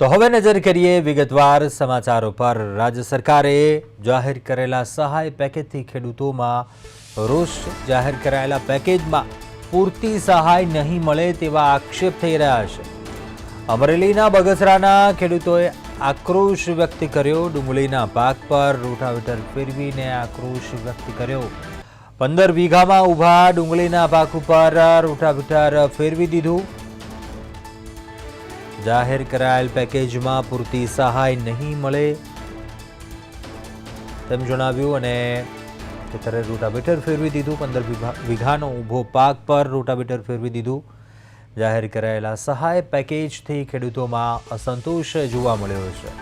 તો હવે નજર કરીએ વિગતવાર સમાચારો પર। રાજ્ય સરકારે જાહેર કરેલા સહાય પેકેજથી ખેડૂતોમાં રોષ। જાહેર કરાયેલા પેકેજમાં પૂરતી સહાય નહીં મળે તેવા આક્ષેપ થઈ રહ્યા છે। અમરેલીના બગસરાના ખેડૂતોએ આક્રોશ વ્યક્ત કર્યો। ડુંગળીના પાક પર રોટાવેટર ફેરવીને આક્રોશ વ્યક્ત કર્યો। 15 વીઘામાં ઊભા ડુંગળીના પાક ઉપર રોટાવેટર ફેરવી દીધું। જાહેર કરાયેલ પેકેજમાં પૂરતી સહાય નહીં મળે તેમ જણાવ્યું અને ખેતરે રોટાવેટર ફેરવી દીધું। 15 વીઘાનો ઊભો પાક પર રોટાવેટર ફેરવી દીધું। જાહેર કરાયેલા સહાય પેકેજથી ખેડૂતોમાં અસંતોષ જોવા મળ્યો છે।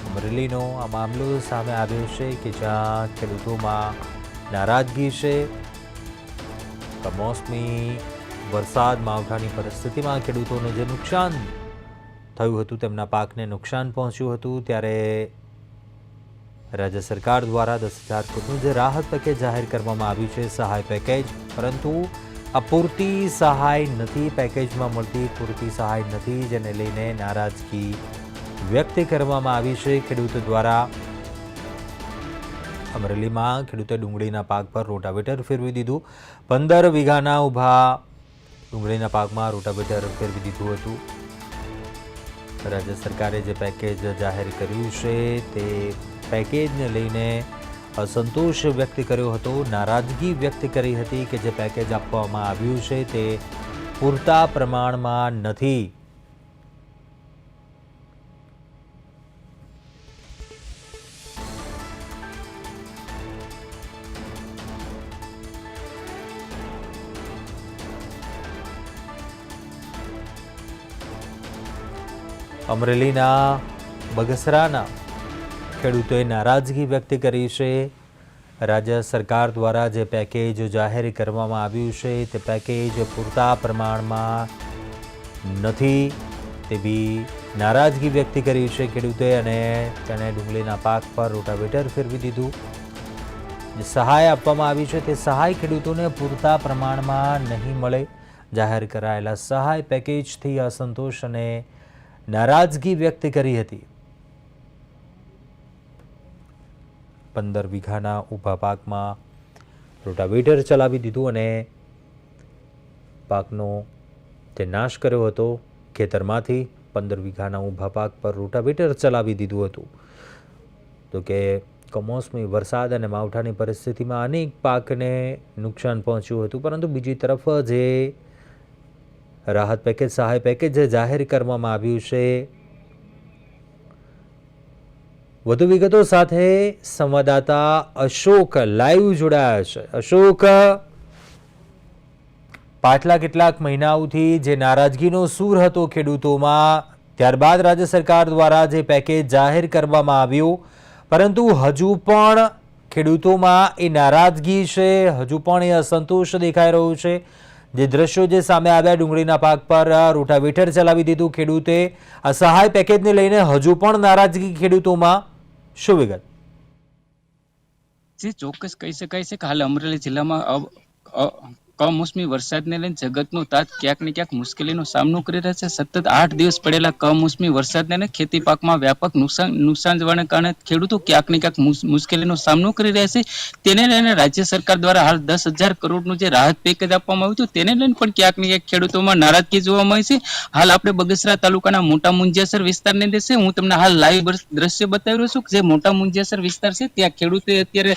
અમરેલીનો આ મામલો સામે આવ્યો છે કે જ્યાં ખેડૂતોમાં નારાજગી છે। કમોસમી વરસાદ માવઠાની પરિસ્થિતિમાં ખેડૂતોને જે નુકસાન થયું હતું તેમના પાકને નુકસાન પહોંચ્યું હતું ત્યારે રાજ્ય સરકાર દ્વારા 10,000 કરોડનું જે રાહત પેકેજ જાહેર કરવામાં આવ્યું છે સહાય પેકેજ, પરંતુ અપૂરતી સહાય નથી, પેકેજમાં મળતી પૂરતી સહાય નથી, જેને લઈને નારાજગી વ્યક્ત કરવામાં આવી છે ખેડૂતો દ્વારા। અમરેલીમાં ખેડૂતે ડુંગળીના પાક પર રોટાવેટર ફેરવી દીધું। 15 વીઘાના ઊભા ડુંગળીના પાકમાં રોટાવેટર ફેરવી દીધું હતું। રાજ્ય સરકારે જે પેકેજ જાહેર કર્યું છે તે પેકેજને લઈને અસંતોષ વ્યક્ત કર્યો હતો, નારાજગી વ્યક્ત કરી હતી કે જે પેકેજ આપવામાં આવ્યું છે તે પૂરતા પ્રમાણમાં નથી। અમરેલીના બગસરાના ખેડૂતોએ નારાજગી વ્યક્ત કરી છે। રાજ્ય સરકાર દ્વારા જે પેકેજ જાહેર કરવામાં આવ્યું છે તે પેકેજ પૂરતા પ્રમાણમાં નથી તેવી નારાજગી વ્યક્ત કરી છે ખેડૂતોએ અને તેણે ડુંગળીના પાક પર રોટાવેટર ફેરવી દીધું। જે સહાય આપવામાં આવી છે તે સહાય ખેડૂતોને પૂરતા પ્રમાણમાં નહીં મળે। જાહેર કરાયેલા સહાય પેકેજથી અસંતોષ અને નારાજગી વ્યક્ત કરી હતી। 15 વીઘાના ઊભા પાકમાં રોટાવેટર ચલાવી દીધું અને પાકનો તે નાશ કર્યો હતો। ખેતરમાંથી 15 વીઘાના ઊભા પાક પર રોટાવેટર ચલાવી દીધું હતું। તો કે કમોસમી વરસાદ અને માવઠાની પરિસ્થિતિમાં અનેક પાકને નુકસાન પહોંચ્યું હતું, પરંતુ બીજી તરફ જે રાહત પેકેજ સહાય પેકેજ જે જાહેર કરવામાં આવ્યું છે, વધુ વિગતો સાથે સંવાદદાતા અશોક લાઈવ જોડાયા છે। અશોક, પાછલા કેટલાક મહિનાઓથી જે નારાજગીનો સૂર હતો ખેડૂતોમાં, ત્યારબાદ રાજ્ય સરકાર દ્વારા જે પેકેજ જાહેર કરવામાં આવ્યું, પરંતુ હજુ પણ ખેડૂતોમાં એ નારાજગી છે, હજુ પણ એ અસંતોષ દેખાઈ રહ્યો છે। જે દ્રશ્યો જે સામે આવ્યા, ડુંગળીના પાક પર રોટાવેટર ચલાવી દીધું ખેડૂતે, આ સહાય પેકેજને લઈને હજુ પણ નારાજગી ખેડૂતોમાં, શું વિગત? જે ચોક્કસ કહી શકાય છે કે હાલ અમરેલી જિલ્લામાં કમોસમી વરસાદને લઈને જગતનો તાત ક્યાંક ને ક્યાંક મુશ્કેલીનો સામનો કરી રહ્યા છે। સતત 8 દિવસ પડેલા કમોસમી વરસાદને લઈને ખેતી પાકમાં વ્યાપક નુકસાન જવાને કારણે ખેડૂતો ક્યાંક ને ક્યાંક મુશ્કેલીનો સામનો કરી રહ્યા છે। તેને લઈને રાજ્ય સરકાર દ્વારા હાલ 10,000 કરોડનું જે રાહત પેકેજ આપવામાં આવ્યું હતું તેને લઈને પણ ક્યાંક ને ક્યાંક ખેડૂતોમાં નારાજગી જોવા મળી છે। હાલ આપણે બગસરા તાલુકાના મોટા મુંજિયાસર વિસ્તારની અંદર છે, હું તમને હાલ લાઈવ દ્રશ્ય બતાવી રહ્યો છું। જે મોટા મુંજિયાસર વિસ્તાર છે ત્યાં ખેડૂતે અત્યારે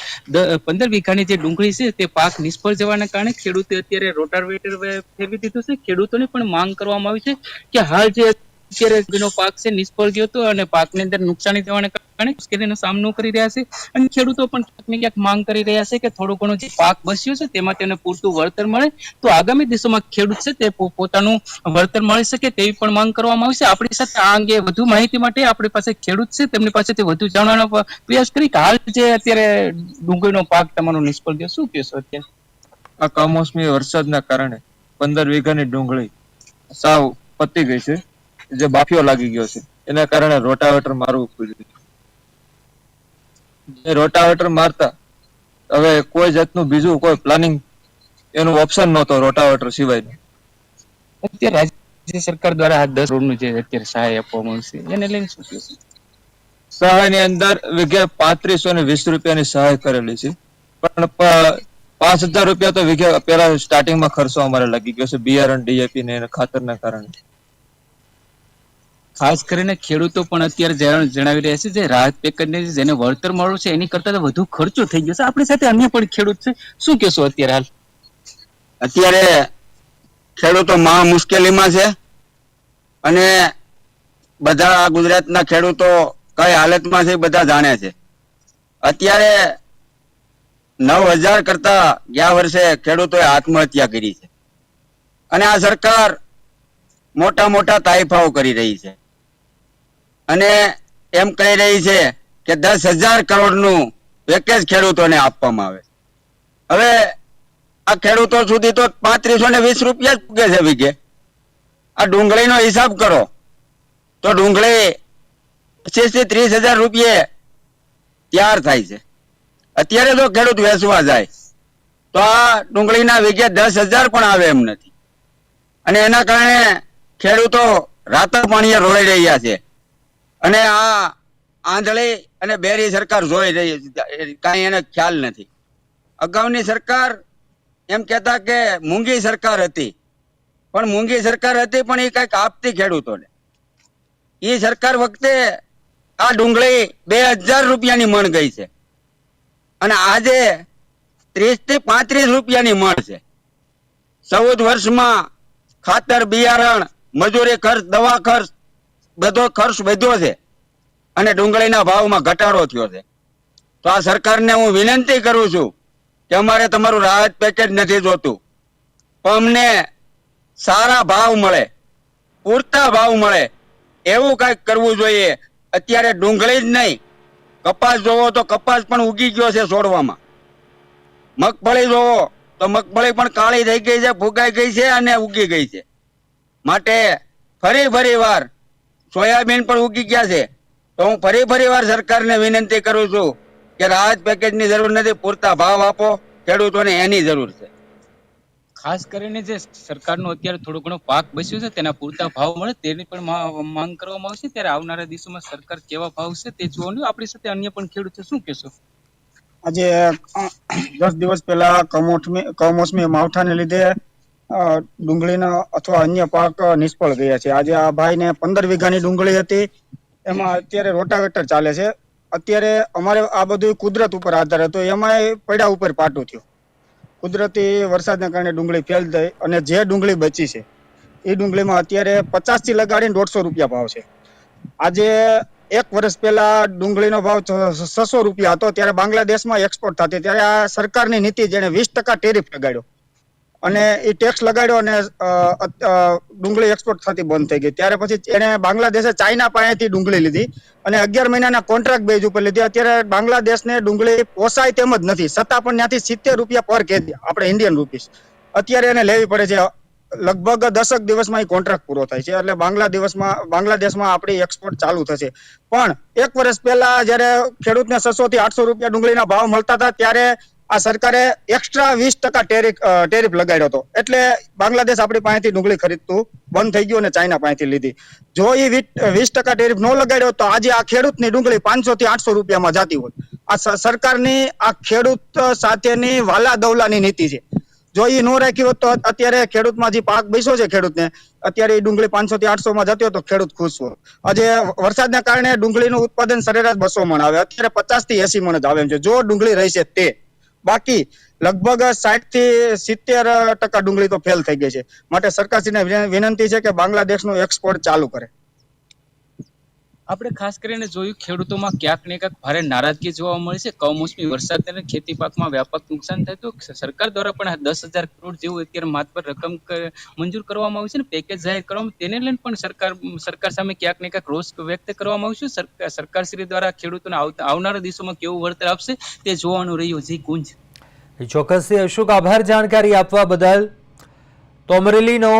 15 વીઘાની જે ડુંગળી છે તે પાક નિષ્ફળ જવાના કારણે ખેડૂતે અત્યારે રોટાવેટર ફેરવી દીધું છે। ખેડૂતોની પણ માંગ કરવામાં આવી છે કે હાલ જે અત્યારે પાક છે નિષ્ફળ ગયો હતો અને પાકની અંદર નુકસાની થવાને કારણે મુશ્કેલીનો સામનો કરી રહ્યા છે અને ખેડૂતો પણ ક્યાંક ને ક્યાંક માંગ કરી રહ્યા છે કે થોડો ઘણો જે પાક બસ્યો છે તેમાં તેને પૂરતું વળતર મળે, તો આગામી દિવસોમાં ખેડૂત છે તે પોતાનું વળતર મળી શકે તેવી પણ માંગ કરવામાં આવી છે। આપણી સાથે આ અંગે વધુ માહિતી માટે આપણી પાસે ખેડૂત છે, તેમની પાસેથી વધુ જાણવાનો પ્રયાસ કરી કે હાલ જે અત્યારે ડુંગળીનો પાક તમારો નિષ્ફળ ગયો, શું કહેશો અત્યારે? આ કમોસમી વરસાદના કારણે 15 વીઘાની ડુંગળી સાવ પતી ગઈ છે, જે બાફિયો લાગી ગયો છે, એના કારણે રોટાવેટર મારવું પડ્યું। રોટાવેટર મારતા હવે કોઈ જાતનું બીજું કોઈ પ્લાનિંગ એનું ઓપ્શન નહોતો રોટાવેટર સિવાયનું। અત્યારે જે સરકાર દ્વારા 10 કરોડનું જે અત્યારે સહાય આપવામાં આવશે એને લઈને શું કહેશો? સહાયની અંદર વીઘે 3520 રૂપિયાની સહાય કરેલી છે, પણ 5000 રૂપિયા તો વીઘે પેલા સ્ટાર્ટિંગમાં ખર્ચો અમારે લાગી ગયો છે બિયારણ, ડીએપી ને ખાતરના કારણે. ખાસ કરીને ખેડૂતો પણ અત્યારે જણાવી રહ્યા છે જે રાહત પેકેજને જેને વળતર મળ્યું છે એની કરતા તો વધુ ખર્ચો થઈ ગયો છે. આપણી સાથે અન્ય પણ ખેડૂત છે, શું કહેશો અત્યારે હાલ? અત્યારે ખેડૂતો મહા મુશ્કેલીમાં છે અને બધા ગુજરાતના ખેડૂતો કઈ હાલતમાં છે એ બધા જાણે છે. અત્યારે 9000 કરતા ગયા વર્ષે ખેડૂતોએ આત્મહત્યા કરી છે અને આ સરકાર મોટા મોટા તાઇફાઓ કરી રહી છે અને એમ કહી રહી છે કે 10,000 કરોડનું પેકેજ ખેડૂતોને આપવામાં આવે. હવે આ ખેડૂતો સુધી તો 3520 રૂપિયા જ પૂગે છે વીઘે. આ ડુંગળીનો હિસાબ કરો તો ડુંગળી 25 થી 30,000 રૂપિયે તૈયાર થાય છે. અત્યારે જો ખેડૂત વેચવા જાય તો આ ડુંગળીના વીઘે 10,000 પણ આવે એમ નથી અને એના કારણે ખેડૂતો રાતર પાણીએ રોઈ રહ્યા છે અને આ આંધળી અને બેરી સરકાર જોઈ રહી છે, કાંઈ એને ખ્યાલ નથી. અગાઉની સરકાર એમ કહેતા કે મૂંગી સરકાર હતી, પણ મૂંગી સરકાર હતી પણ એ કઈક આપતી ખેડૂતોને. એ સરકાર વખતે આ ડુંગળી 2000 રૂપિયાની મણ ગઈ છે અને આજે 30 થી 35 રૂપિયાની મણ છે. 14 વર્ષમાં ખાતર, બિયારણ, મજૂરી ખર્ચ, દવા ખર્ચ, બધો ખર્ચ વધ્યો છે અને ડુંગળીના ભાવમાં ઘટાડો થયો છે. તો આ સરકારને હું વિનંતી કરું છું કે અમારે તમારું રાહત પેકેજ નથી જોતું, પણ અમને સારા ભાવ મળે, પૂરતા ભાવ મળે એવું કઈક કરવું જોઈએ. અત્યારે ડુંગળી જ નહીં, કપાસ જોવો તો કપાસ પણ ઉગી ગયો છે છોડવામાં. મગફળી જોવો તો મગફળી પણ કાળી થઈ ગઈ છે, ફૂગાઈ ગઈ છે અને ઉગી ગઈ છે. માટે ફરી વાર સોયાબીન પણ ઉગી ગયા છે. તો હું ફરી વાર સરકારને વિનંતી કરું છું કે રાહત પેકેજની જરૂર નથી, પૂરતા ભાવ આપો, ખેડૂતોને એની જરૂર છે. ખાસ કરીને જે સરકારનો અત્યારે થોડો ઘણો પાક બચ્યો છે તેના પૂરતા ભાવ મળે તેની પણ માંગ કરવામાં આવશે. ત્યારે આવનારા દિવસોમાં સરકાર કેવા ભાવ છે તે જોવાનું. આપણી સાથે અન્ય પણ ખેડૂત છે, શું કહેશો? આજે 10 દિવસ પહેલા કમોસમી માવઠાને લીધે ડુંગળીના અથવા અન્ય પાક નિષ્ફળ ગયા છે. આજે આ ભાઈને 15 વીઘાની ડુંગળી હતી, એમાં અત્યારે રોટાવેટર ચાલે છે. અત્યારે અમારે આ બધું કુદરત ઉપર આધાર હતો, એમાં પૈડા ઉપર પાટું થયું. કુદરતી વરસાદના કારણે ડુંગળી ફેલ થઈ અને જે ડુંગળી બચી છે એ ડુંગળીમાં અત્યારે 50 થી લગાડીને 150 રૂપિયા ભાવ છે. આજે 1 વર્ષ પહેલા ડુંગળીનો ભાવ 600 રૂપિયા હતો, ત્યારે બાંગ્લાદેશમાં એક્સપોર્ટ થતી. ત્યારે આ સરકારની નીતિ જેને 20% ટેરિફ લગાડ્યો અને એ ટેક્સ લગાડ્યો અને ડુંગળી એક્સપોર્ટ થતી બંધ થઈ ગઈ. ત્યારે પછી એને બાંગ્લાદેશે ચાઇના પાસેથી ડુંગળી લીધી અને 11 મહિનાના કોન્ટ્રાક્ટ બેઝ ઉપર લીધી. અત્યારે બાંગ્લાદેશને ડુંગળી પોસાય તેમ જ નથી, છતાં પણ ત્યાંથી 70 રૂપિયા પર કેજી, આપણે ઇન્ડિયન રૂપીસ અત્યારે એને લેવી પડે છે. લગભગ 10 દિવસમાં એ કોન્ટ્રાક્ટ પૂરો થાય છે એટલે બાંગ્લાદેશમાં આપણી એક્સપોર્ટ ચાલુ થશે. પણ 1 વર્ષ પહેલા જયારે ખેડૂતને 600 થી 800 રૂપિયા ડુંગળીના ભાવ મળતા હતા ત્યારે આ સરકારે એક્સ્ટ્રા 20% ટેરિફ લગાડ્યો હતો, એટલે બાંગ્લાદેશ આપણી પાસેથી ડુંગળી ખરીદતું બંધ થઈ ગયું અને ચાઇના પાસેથી લીધી. જો એ 20% ટેરિફ ન લગાડ્યો તો આજે આ ખેડૂતની ડુંગળી 500 થી 800 રૂપિયામાં જતી હોય. આ સરકારની આ ખેડૂત સાથેની વાલા દવલાની નીતિ છે. જો એ ન રાખી હોત તો અત્યારે ખેડૂતમાં જે પાક બેસ્યો છે ખેડૂતને, અત્યારે એ ડુંગળી 500 થી 800 માં જતી હોય તો ખેડૂત ખુશ હોય. આજે વરસાદના કારણે ડુંગળીનું ઉત્પાદન સરેરાશ 200 મણ આવે, અત્યારે 50 થી 80 મણ જ આવે છે જો ડુંગળી રહેશે તે. બાકી લગભગ 60 થી 70% ડુંગળી તો ફેલ થઈ ગઈ છે. માટે સરકારશ્રીને વિનંતી છે કે બાંગ્લાદેશનું એક્સપોર્ટ ચાલુ કરે. આપણે ખાસ કરીને જોયું ખેડૂતોમાં ક્યાંક ને ક્યાંક ભારે નારાજગી જોવા મળે છે. કમોસમી વરસાદને ખેતી પાકમાં વ્યાપક નુકસાન થાય તો સરકાર દ્વારા પણ 10,000 કરોડ જેવું અત્યારે માત્ર રકમ મંજૂર કરવામાં આવી છે ને પેકેજ જાહેર કરવામાં, તેને લઈને પણ સરકાર સામે ક્યાંક ને ક્યાંક રોષ વ્યક્ત કરવામાં આવ્યું છે. સરકારશ્રી દ્વારા ખેડૂતોને આવનારા દિવસોમાં કેવું વળતર આપશે તે જોવાનું રહ્યું. જી કુંજ. ચોક્કસથી અશોક, આભાર જાણકારી આપવા બદલ. તો અમરેલીનો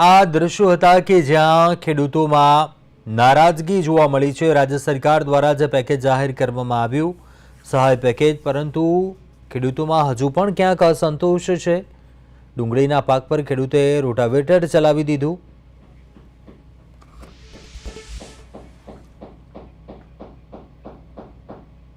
આ દ્રશ્યો હતા કે જ્યાં ખેડૂતોમાં નારાજગી જોવા મળી છે. રાજ્ય સરકાર દ્વારા જે પેકેજ જાહેર કરવામાં આવ્યું સહાય પેકેજ, પરંતુ ખેડૂતોમાં હજુ પણ ક્યાંક અસંતોષ છે. ડુંગળીના પાક પર ખેડૂતોએ રોટાવેટર ચલાવી દીધું